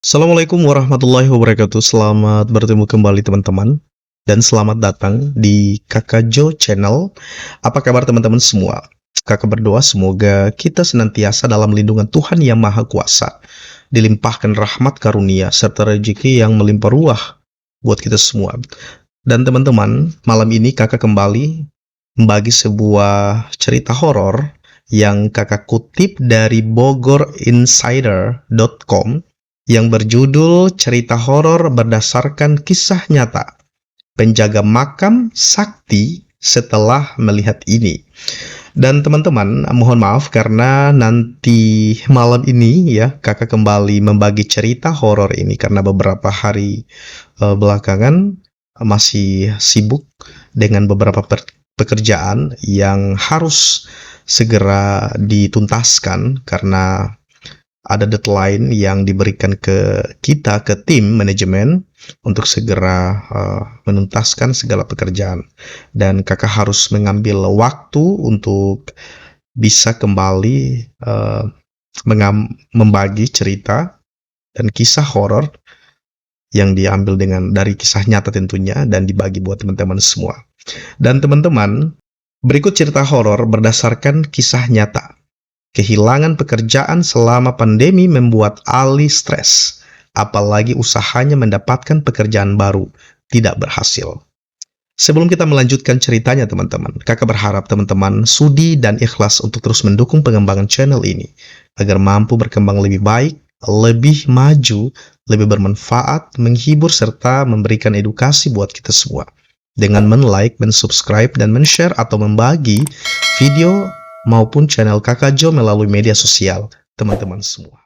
Assalamualaikum warahmatullahi wabarakatuh. Selamat bertemu kembali teman-teman dan selamat datang di Kakak Jo Channel. Apa kabar teman-teman semua? Kakak berdoa semoga kita senantiasa dalam lindungan Tuhan Yang Maha Kuasa, dilimpahkan rahmat karunia serta rezeki yang melimpah ruah buat kita semua. Dan teman-teman, malam ini kakak kembali membagi sebuah cerita horor yang kakak kutip dari bogorinsider.com yang berjudul Cerita Horor Berdasarkan Kisah Nyata. Penjaga makam sakti setelah melihat ini. Dan teman-teman, mohon maaf karena nanti malam ini ya kakak kembali membagi cerita horor ini karena beberapa hari belakangan masih sibuk dengan beberapa pekerjaan yang harus segera dituntaskan karena ada deadline yang diberikan ke kita, ke tim manajemen untuk segera menuntaskan segala pekerjaan. Dan kakak harus mengambil waktu untuk bisa kembali membagi cerita dan kisah horor yang diambil dari kisah nyata tentunya dan dibagi buat teman-teman semua. Dan teman-teman, berikut cerita horor berdasarkan kisah nyata. Kehilangan pekerjaan selama pandemi membuat Ali stres, apalagi usahanya mendapatkan pekerjaan baru tidak berhasil. Sebelum kita melanjutkan ceritanya teman-teman, kakak berharap teman-teman sudi dan ikhlas untuk terus mendukung pengembangan channel ini, agar mampu berkembang lebih baik, lebih maju, lebih bermanfaat, menghibur, serta memberikan edukasi buat kita semua. Dengan men-like, men-subscribe, dan men-share atau membagi video maupun channel Kakak Jo melalui media sosial teman-teman semua.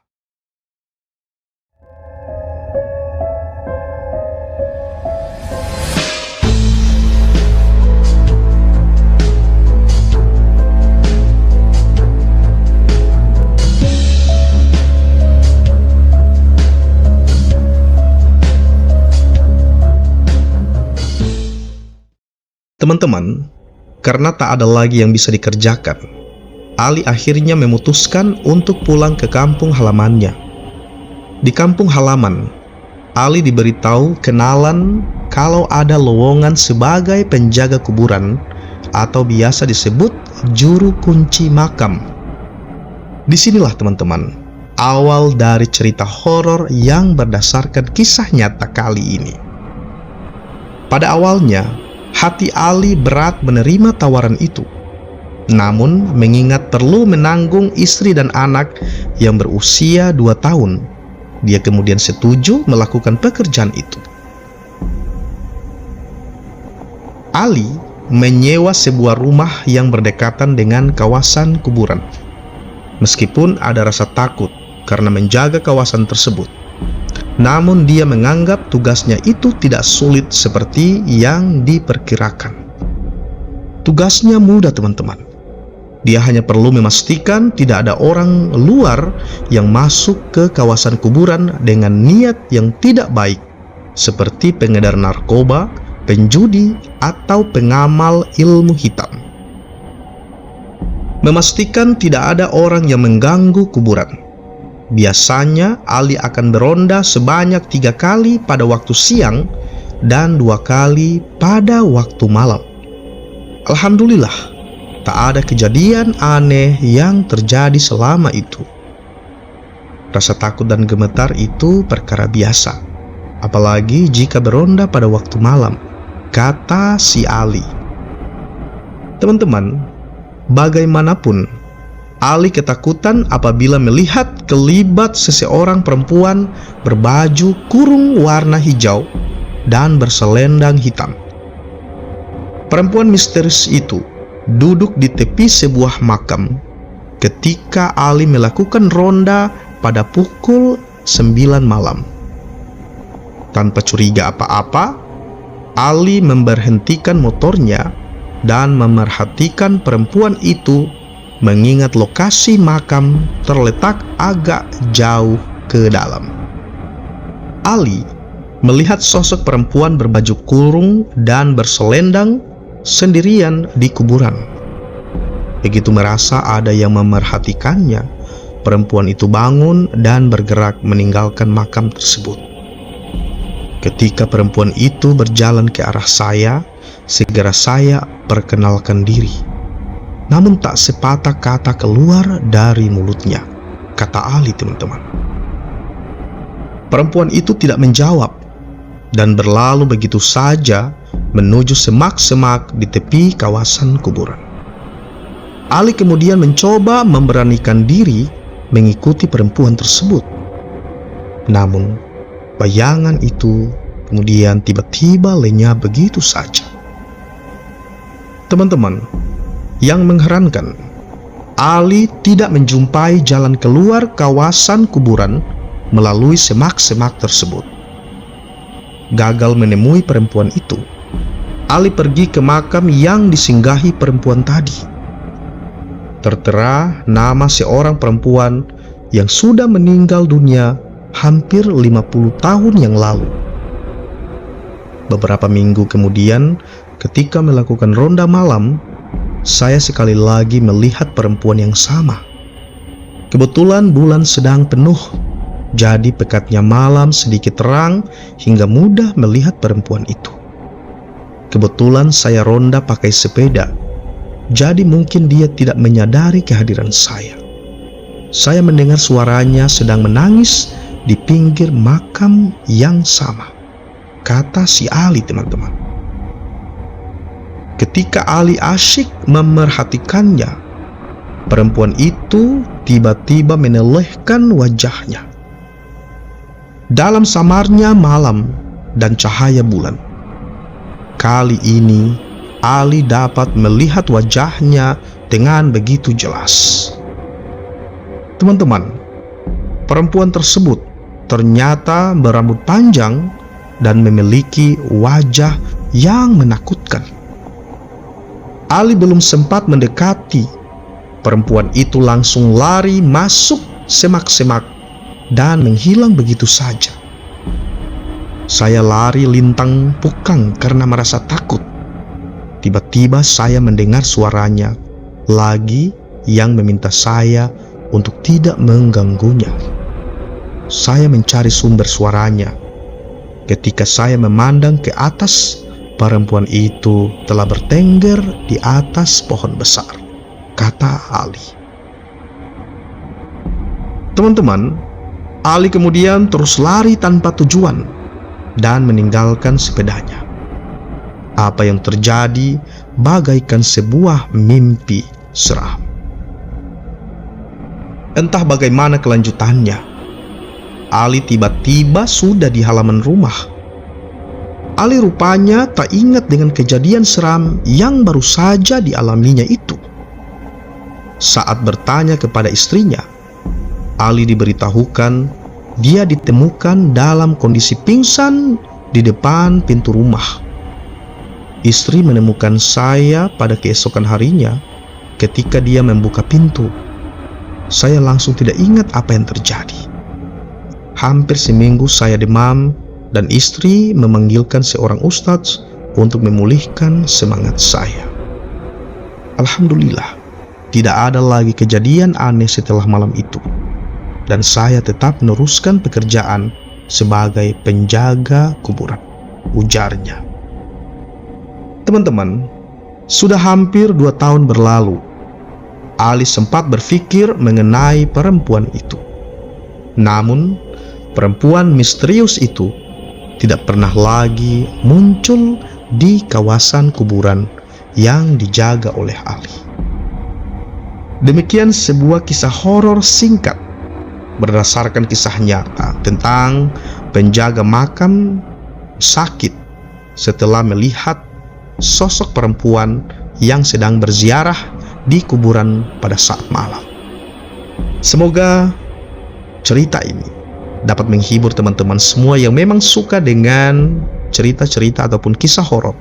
Teman-teman, karena tak ada lagi yang bisa dikerjakan, Ali akhirnya memutuskan untuk pulang ke kampung halamannya. Di kampung halaman, Ali diberitahu kenalan kalau ada lowongan sebagai penjaga kuburan atau biasa disebut juru kunci makam. Disinilah teman-teman, awal dari cerita horor yang berdasarkan kisah nyata kali ini. Pada awalnya, hati Ali berat menerima tawaran itu. Namun, mengingat perlu menanggung istri dan anak yang berusia 2 tahun, dia kemudian setuju melakukan pekerjaan itu. Ali menyewa sebuah rumah yang berdekatan dengan kawasan kuburan. Meskipun ada rasa takut karena menjaga kawasan tersebut, namun dia menganggap tugasnya itu tidak sulit seperti yang diperkirakan. Tugasnya mudah teman-teman. Dia hanya perlu memastikan tidak ada orang luar yang masuk ke kawasan kuburan dengan niat yang tidak baik, seperti pengedar narkoba, penjudi, atau pengamal ilmu hitam. Memastikan tidak ada orang yang mengganggu kuburan. Biasanya Ali akan beronda sebanyak 3 kali pada waktu siang dan 2 kali pada waktu malam. Alhamdulillah, tak ada kejadian aneh yang terjadi selama itu. Rasa takut dan gemetar itu perkara biasa, apalagi jika beronda pada waktu malam, kata si Ali. Teman-teman, bagaimanapun, Ali ketakutan apabila melihat kelibat seseorang perempuan berbaju kurung warna hijau dan berselendang hitam. Perempuan misterius itu duduk di tepi sebuah makam ketika Ali melakukan ronda pada pukul 9 malam. Tanpa curiga apa-apa, Ali memberhentikan motornya dan memerhatikan perempuan itu, mengingat lokasi makam terletak agak jauh ke dalam. Ali melihat sosok perempuan berbaju kurung dan berselendang sendirian di kuburan. Begitu merasa ada yang memerhatikannya, perempuan itu bangun dan bergerak meninggalkan makam tersebut. Ketika perempuan itu berjalan ke arah saya, segera saya perkenalkan diri. Namun tak sepatah kata keluar dari mulutnya, kata Ali, teman-teman. Perempuan itu tidak menjawab dan berlalu begitu saja menuju semak-semak di tepi kawasan kuburan. Ali kemudian mencoba memberanikan diri mengikuti perempuan tersebut. Namun, bayangan itu kemudian tiba-tiba lenyap begitu saja. Teman-teman, yang mengherankan, Ali tidak menjumpai jalan keluar kawasan kuburan melalui semak-semak tersebut. Gagal menemui perempuan itu, Ali pergi ke makam yang disinggahi perempuan tadi. Tertera nama seorang perempuan yang sudah meninggal dunia hampir 50 tahun yang lalu. Beberapa minggu kemudian, ketika melakukan ronda malam, saya sekali lagi melihat perempuan yang sama. Kebetulan bulan sedang penuh, jadi pekatnya malam sedikit terang hingga mudah melihat perempuan itu. Kebetulan saya ronda pakai sepeda, jadi mungkin dia tidak menyadari kehadiran saya. Saya mendengar suaranya sedang menangis di pinggir makam yang sama, kata si Ali, teman-teman. Ketika Ali asyik memerhatikannya, perempuan itu tiba-tiba menolehkan wajahnya. Dalam samarnya malam dan cahaya bulan, kali ini Ali dapat melihat wajahnya dengan begitu jelas. Teman-teman, perempuan tersebut ternyata berambut panjang dan memiliki wajah yang menakutkan. Ali belum sempat mendekati, perempuan itu langsung lari masuk semak-semak dan menghilang begitu saja. Saya lari lintang pukang karena merasa takut. Tiba-tiba saya mendengar suaranya lagi yang meminta saya untuk tidak mengganggunya. Saya mencari sumber suaranya. Ketika saya memandang ke atas, perempuan itu telah bertengger di atas pohon besar, kata Ali. Teman-teman, Ali kemudian terus lari tanpa tujuan dan meninggalkan sepedanya. Apa yang terjadi bagaikan sebuah mimpi seram. Entah bagaimana kelanjutannya, Ali tiba-tiba sudah di halaman rumah. Ali rupanya tak ingat dengan kejadian seram yang baru saja dialaminya itu. Saat bertanya kepada istrinya, Ali diberitahukan dia ditemukan dalam kondisi pingsan di depan pintu rumah. Istri menemukan saya pada keesokan harinya ketika dia membuka pintu. Saya langsung tidak ingat apa yang terjadi. Hampir seminggu saya demam dan istri memanggilkan seorang ustadz untuk memulihkan semangat saya. Alhamdulillah, tidak ada lagi kejadian aneh setelah malam itu, dan saya tetap meneruskan pekerjaan sebagai penjaga kuburan, ujarnya. Teman-teman, sudah hampir 2 tahun berlalu. Ali sempat berpikir mengenai perempuan itu. Namun, perempuan misterius itu tidak pernah lagi muncul di kawasan kuburan yang dijaga oleh Ali. Demikian sebuah kisah horor singkat berdasarkan kisah nyata tentang penjaga makam sakit setelah melihat sosok perempuan yang sedang berziarah di kuburan pada saat malam. Semoga cerita ini dapat menghibur teman-teman semua yang memang suka dengan cerita-cerita ataupun kisah horor,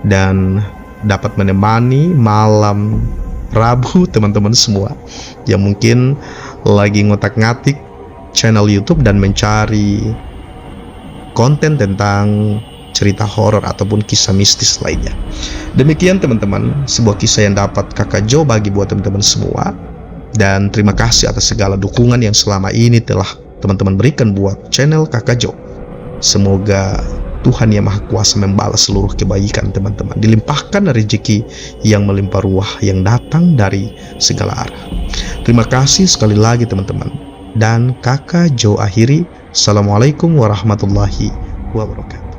dan dapat menemani malam Rabu teman-teman semua yang mungkin lagi ngotak-ngatik channel YouTube dan mencari konten tentang cerita horor ataupun kisah mistis lainnya. Demikian teman-teman, sebuah kisah yang dapat kakak Jo bagi buat teman-teman semua. Dan terima kasih atas segala dukungan yang selama ini telah teman-teman berikan buat channel Kakak Jo. Semoga Tuhan Yang Maha Kuasa membalas seluruh kebaikan teman-teman, dilimpahkan rezeki yang melimpah ruah yang datang dari segala arah. Terima kasih sekali lagi teman-teman. Dan Kakak Jo akhiri, Assalamualaikum warahmatullahi wabarakatuh.